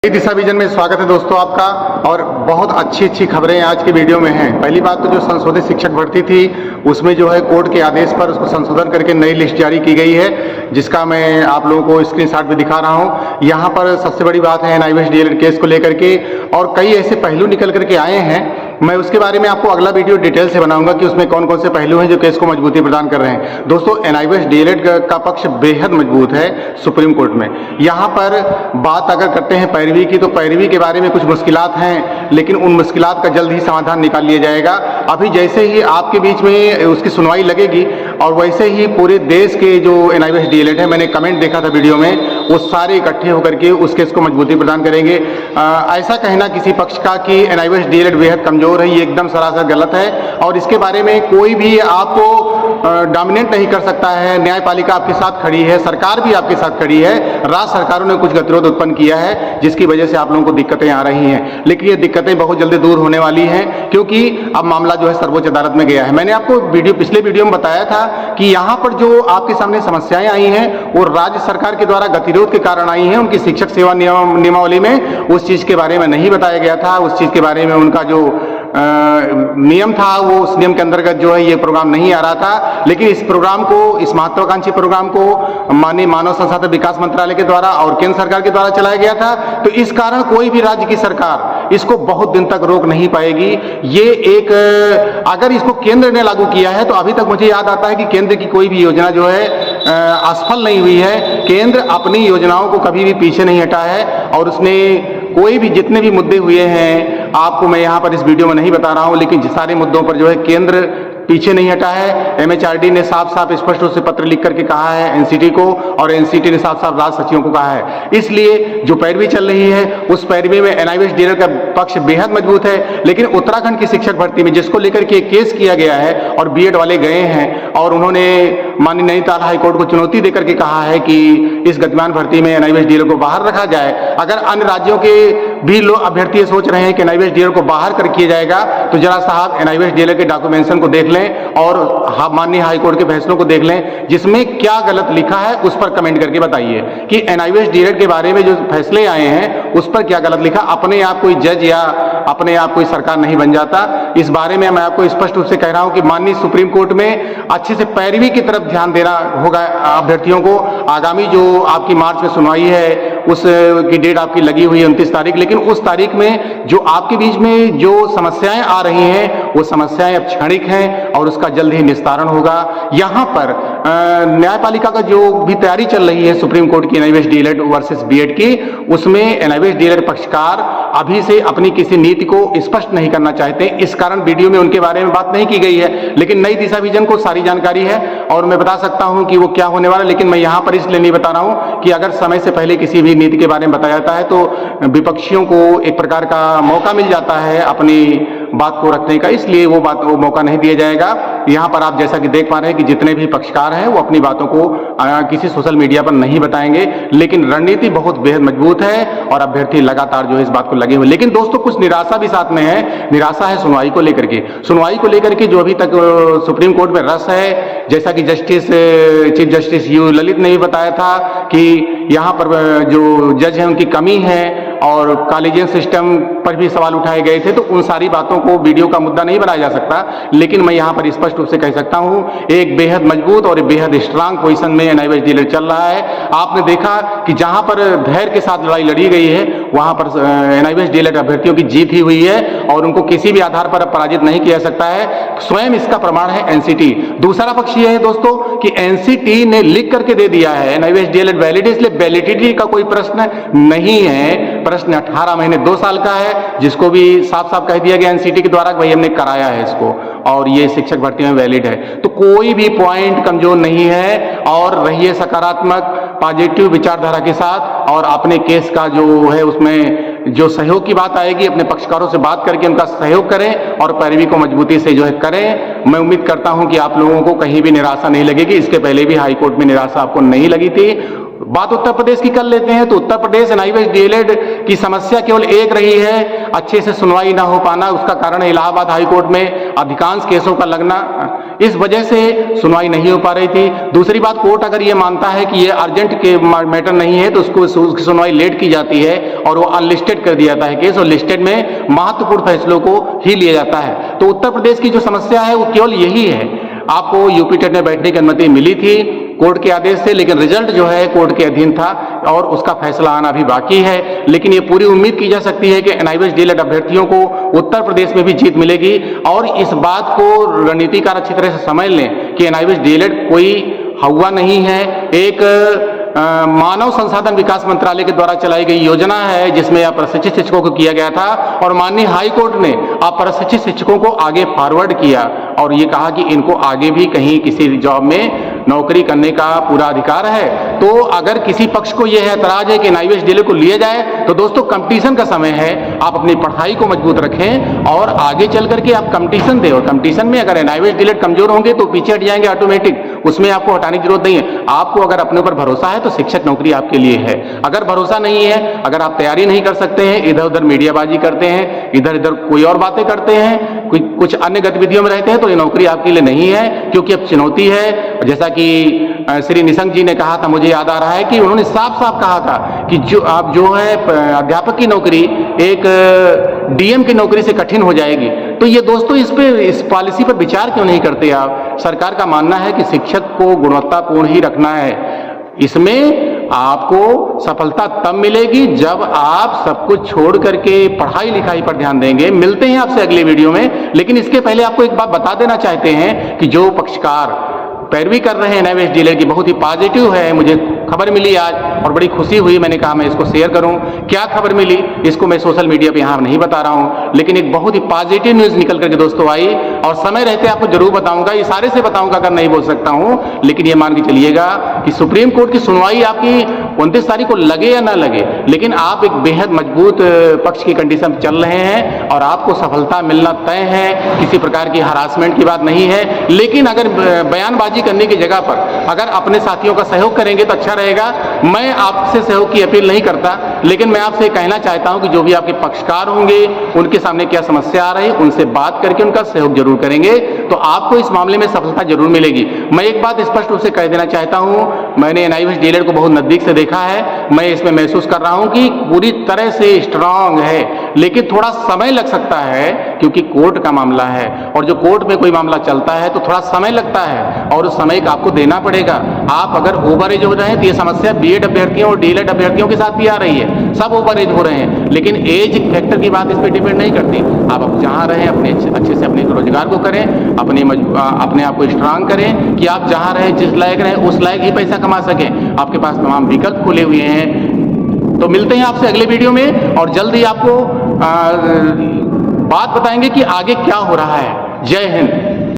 दिशा vision में स्वागत है दोस्तों आपका। और बहुत अच्छी खबरें आज की वीडियो में हैं। पहली बात तो जो संशोधित शिक्षक भर्ती थी उसमें जो है कोर्ट के आदेश पर उसको संशोधन करके नई लिस्ट जारी की गई है, जिसका मैं आप लोगों को स्क्रीनशॉट भी दिखा रहा हूं। यहाँ पर सबसे बड़ी बात है NIVS DLED केस को लेकर के, और कई ऐसे पहलू निकल करके आए हैं। मैं उसके बारे में आपको अगला वीडियो डिटेल से बनाऊंगा कि उसमें कौन कौन से पहलू हैं जो केस को मजबूती प्रदान कर रहे हैं। दोस्तों, NIVS DLED का पक्ष बेहद मजबूत है सुप्रीम कोर्ट में। यहाँ पर बात अगर करते हैं पैरवी की, तो पैरवी के बारे में कुछ मुश्किलात हैं, लेकिन उन मुश्किलात का जल्द ही समाधान निकाल लिया जाएगा। अभी जैसे ही आपके बीच में उसकी सुनवाई लगेगी और वैसे ही पूरे देश के जो NIVS DLED है, मैंने कमेंट देखा था वीडियो में, वो सारे इकट्ठे होकर के उस केस को मजबूती प्रदान करेंगे। ऐसा कहना किसी पक्ष का कि NIVS DLED बेहद कमजोर है, ये एकदम सरासर गलत है। और इसके बारे में कोई भी आपको डोमिनेट नहीं कर सकता है। न्यायपालिका आपके साथ खड़ी है, सरकार भी आपके साथ खड़ी है। राज्य सरकारों ने कुछ गतिरोध उत्पन्न किया है जिसकी वजह से आप लोगों को दिक्कतें आ रही हैं, लेकिन ये दिक्कतें बहुत जल्दी दूर होने वाली हैं, क्योंकि अब मामला जो है सर्वोच्च अदालत में गया है। मैंने आपको पिछले वीडियो में बताया था कि यहाँ पर जो आपके सामने समस्याएं आई हैं वो राज्य सरकार के द्वारा गतिरोध के कारण आई हैं। उनकी शिक्षक सेवा नियमावली में उस चीज के बारे में नहीं बताया गया था। उस चीज के बारे में उनका जो नियम था वो उस नियम के अंतर्गत जो है ये प्रोग्राम नहीं आ रहा था। लेकिन इस प्रोग्राम को, इस महत्वाकांक्षी प्रोग्राम को माननीय मानव संसाधन विकास मंत्रालय के द्वारा और केंद्र सरकार के द्वारा चलाया गया था। तो इस कारण कोई भी राज्य की सरकार इसको बहुत दिन तक रोक नहीं पाएगी। ये एक, अगर इसको केंद्र ने लागू किया है तो अभी तक मुझे याद आता है कि केंद्र की कोई भी योजना जो है असफल नहीं हुई है। केंद्र अपनी योजनाओं को कभी भी पीछे नहीं हटा है, और उसने कोई भी, जितने भी मुद्दे हुए हैं, आपको मैं यहाँ पर इस वीडियो में नहीं बता रहा हूँ, लेकिन सारे मुद्दों पर जो है केंद्र पीछे नहीं हटा है। MHRD ने साफ साफ स्पष्ट रूप से पत्र लिख करके कहा है NCT को, और NCT ने साफ साफ राज्य सचिवों को कहा है। इसलिए जो पैरवी चल रही है उस पैरवी में NIVS DLED का पक्ष बेहद मजबूत है। लेकिन उत्तराखंड की शिक्षक भर्ती में जिसको लेकर के केस किया गया है और BED वाले गए हैं और उन्होंने माननीय नैनीताल हाईकोर्ट को चुनौती देकर के कहा है कि इस गतिमान भर्ती में NIVS DLED को बाहर रखा जाए। अगर अन्य राज्यों के भी लोग अभ्यर्थी सोच रहे हैं कि NIVS DLED को बाहर कर किया जाएगा, तो जरा साहब NIVS DLED के डॉक्यूमेंटेशन को देख लें और माननीय हाईकोर्ट के फैसलों को देख लें, जिसमें क्या गलत लिखा है उस पर कमेंट करके बताइए कि NIVS DLED के बारे में जो फैसले आए हैं उस पर क्या गलत लिखा। अपने आप कोई जज या अपने आप कोई सरकार नहीं बन जाता। इस बारे में मैं आपको स्पष्ट रूप से कह रहा हूं कि माननीय सुप्रीम कोर्ट में अच्छे से पैरवी की तरफ ध्यान देना होगा अभ्यर्थियों को। आगामी जो आपकी मार्च में सुनवाई है उस की डेट आपकी लगी हुई है 29 तारीख, लेकिन उस तारीख में जो आपके बीच में जो समस्याएं आ रही हैं वो समस्याएं अब क्षणिक हैं और उसका जल्द ही निस्तारण होगा। यहाँ पर न्यायपालिका का जो भी तैयारी चल रही है सुप्रीम कोर्ट की NIVS DLED वर्सेस BED की, उसमें NIVS DLED पक्षकार अभी से अपनी किसी नीति को स्पष्ट नहीं करना चाहते। इस कारण वीडियो में उनके बारे में बात नहीं की गई है, लेकिन नई दिशा विजन को सारी जानकारी है और मैं बता सकता हूं कि वो क्या होने वाला है। लेकिन मैं यहाँ पर इसलिए नहीं बता रहा हूं कि अगर समय से पहले किसी भी नीति के बारे में बताया जाता है तो विपक्षियों को एक प्रकार का मौका मिल जाता है अपनी बात को रखने का, इसलिए वो मौका नहीं दिया जाएगा। यहाँ पर आप जैसा कि देख पा रहे हैं कि जितने भी पक्षकार हैं वो अपनी बातों को किसी सोशल मीडिया पर नहीं बताएंगे, लेकिन रणनीति बहुत बेहद मजबूत है और अभ्यर्थी लगातार जो है इस बात को लगे हुए। लेकिन दोस्तों, कुछ निराशा भी साथ में है। निराशा है सुनवाई को लेकर के। सुनवाई को लेकर के जो अभी तक सुप्रीम कोर्ट में रस है, जैसा कि चीफ जस्टिस U ललित ने भी बताया था कि यहाँ पर जो जज हैं उनकी कमी है और कॉलेजियन सिस्टम पर भी सवाल उठाए गए थे। तो उन सारी बातों को वीडियो का मुद्दा नहीं बनाया जा सकता, लेकिन मैं यहाँ पर स्पष्ट रूप से कह सकता हूँ एक बेहद मजबूत और बेहद स्ट्रांग पोजीशन में NIVS DLED चल रहा है। आपने देखा कि जहां पर धैर्य के साथ लड़ाई लड़ी गई है वहां पर NIVS DLED अभ्यर्थियों की जीत ही हुई है और उनको किसी भी आधार पर पराजित नहीं किया सकता है। स्वयं इसका प्रमाण है NCT। दूसरा पक्ष यह है दोस्तों कि NCT ने लिख करके दे दिया है NIVS DLED वैलिड, इसलिए वैलिडिटी का कोई प्रश्न नहीं है। प्रश्न 18 महीने 2 साल का है, जिसको भी साफ साफ कह दिया गया NCT के द्वारा भाई हमने कराया है इसको और ये शिक्षक भर्ती में वैलिड है। तो कोई भी पॉइंट कमजोर नहीं है और रहिए सकारात्मक, पॉजिटिव विचारधारा के साथ, और अपने केस का जो है उसमें जो सहयोग की बात आएगी अपने पक्षकारों से बात करके उनका सहयोग करें और पैरवी को मजबूती से जो है करें। मैं उम्मीद करता हूं कि आप लोगों को कहीं भी निराशा नहीं लगेगी। इसके पहले भी हाईकोर्ट में निराशा आपको नहीं लगी थी। बात उत्तर प्रदेश की कर लेते हैं तो उत्तर प्रदेश NIVS DLED की समस्या केवल एक रही है, अच्छे से सुनवाई ना हो पाना। उसका कारण है इलाहाबाद हाईकोर्ट में अधिकांश केसों का लगना। इस वजह से सुनवाई नहीं हो पा रही थी। दूसरी बात, कोर्ट अगर ये मानता है कि ये अर्जेंट के मैटर नहीं है तो उसकी सुनवाई लेट की जाती है और वो अनलिस्टेड कर दिया जाता है केस, और लिस्टेड में महत्वपूर्ण फैसलों को ही लिया जाता है। तो उत्तर प्रदेश की जो समस्या है वो केवल यही है। आपको यूपी टेट में बैठने की अनुमति मिली थी कोर्ट के आदेश से, लेकिन रिजल्ट जो है कोर्ट के अधीन था और उसका फैसला आना भी बाकी है। लेकिन ये पूरी उम्मीद की जा सकती है कि एनआईवीएच डीएलएड अभ्यर्थियों को उत्तर प्रदेश में भी जीत मिलेगी। और इस बात को रणनीतिकार अच्छी तरह से समझ लें कि एनआईवीएच डीएलएड कोई हवा नहीं है, एक मानव संसाधन विकास मंत्रालय के द्वारा चलाई गई योजना है जिसमें अप्रशिक्षित शिक्षकों को किया गया था, और माननीय हाई कोर्ट ने अप्रशिक्षित शिक्षकों को आगे फॉरवर्ड किया और ये कहा कि इनको आगे भी कहीं किसी जॉब में नौकरी करने का पूरा अधिकार है। तो अगर किसी पक्ष को यह ऐतराज है कि एनआईवीएच डीएलएड को लिया जाए तो दोस्तों कंपटीशन का समय है, आप अपनी पढ़ाई को मजबूत रखें और आगे चल करके आप कंपटीशन दें। और कंपटीशन में अगर एनआईवीएच डीएलएड कमजोर होंगे तो पीछे हट जाएंगे ऑटोमेटिक, उसमें आपको हटाने की जरूरत नहीं है। आपको अगर अपने ऊपर भरोसा है तो शिक्षक नौकरी आपके लिए है। अगर भरोसा नहीं है, अगर आप तैयारी नहीं कर सकते हैं, इधर उधर मीडियाबाजी करते हैं, इधर इधर कोई और बातें करते हैं, कुछ अन्य गतिविधियों में रहते हैं, तो ये नौकरी आपके लिए नहीं है, क्योंकि अब चुनौती है। जैसा कि श्री निशंक जी ने कहा था, मुझे याद आ रहा है कि उन्होंने साफ साफ कहा था कि जो आप जो है अध्यापक की नौकरी एक डीएम की नौकरी से कठिन हो जाएगी। तो ये दोस्तों इस पॉलिसी पर विचार क्यों नहीं करते आप? सरकार का मानना है कि शिक्षक को गुणवत्तापूर्ण ही रखना है। इसमें आपको सफलता तब मिलेगी जब आप सब कुछ छोड़ करके पढ़ाई लिखाई पर ध्यान देंगे। मिलते हैं आपसे अगले वीडियो में, लेकिन इसके पहले आपको एक बात बता देना चाहते हैं कि जो पक्षकार पैरवी कर रहे हैं एनआईवीएच डीएलएड की, बहुत ही पॉजिटिव है। मुझे खबर मिली आज और बड़ी खुशी हुई, मैंने कहा मैं इसको शेयर करूं। क्या खबर मिली इसको मैं सोशल मीडिया पे यहां नहीं बता रहा हूं, लेकिन एक बहुत ही पॉजिटिव न्यूज निकल करके दोस्तों आई और समय रहते आपको जरूर बताऊंगा। ये सारे से बताऊंगा अगर नहीं बोल सकता हूं, लेकिन ये मान के चलिएगा कि सुप्रीम कोर्ट की सुनवाई आपकी 29 तारीख को लगे या ना लगे, लेकिन आप एक बेहद मजबूत पक्ष की कंडीशन चल रहे हैं और आपको सफलता मिलना तय है। किसी प्रकार की हरासमेंट की बात नहीं है, लेकिन अगर बयानबाजी करने की जगह पर अगर अपने साथियों का सहयोग करेंगे तो अच्छा रहेगा। मैं आपसे सहयोग की अपील नहीं करता, लेकिन मैं आपसे कहना चाहता हूं कि जो भी आपके पक्षकार होंगे उनके सामने क्या समस्या आ रही है उनसे बात करके उनका सहयोग जरूर करेंगे, तो आपको इस मामले में सफलता जरूर मिलेगी। मैं एक बात स्पष्ट रूप से कह देना चाहता हूं, मैंने एनआईवीएच डीएलएड को बहुत नजदीक से देखा है, मैं इसमें महसूस कर रहा हूं कि पूरी तरह से स्ट्रांग है, लेकिन थोड़ा समय लग सकता है क्योंकि कोर्ट का मामला है और जो कोर्ट में कोई मामला चलता है तो थोड़ा समय लगता है और उस समय का आपको देना पड़ेगा। आप अगर ओवर एज हो रहे हैं तो ये समस्या बीएड अभ्यर्थियों और डीएलएड अभ्यर्थियों के साथ भी आ रही है, सब ओवर एज हो रहे हैं, लेकिन एज फैक्टर की बात इस पर डिपेंड नहीं करती। आप जहां रहें अपने अच्छे से अपने रोजगार को करें, अपने आप को स्ट्रांग करें कि आप जहां रहें जिस लायक रहें उस लायक ही पैसा कमा सकें। आपके पास तमाम विकल्प खुले हुए हैं। तो मिलते हैं आपसे अगले वीडियो में और जल्द ही आपको बात बताएंगे कि आगे क्या हो रहा है। जय हिंद।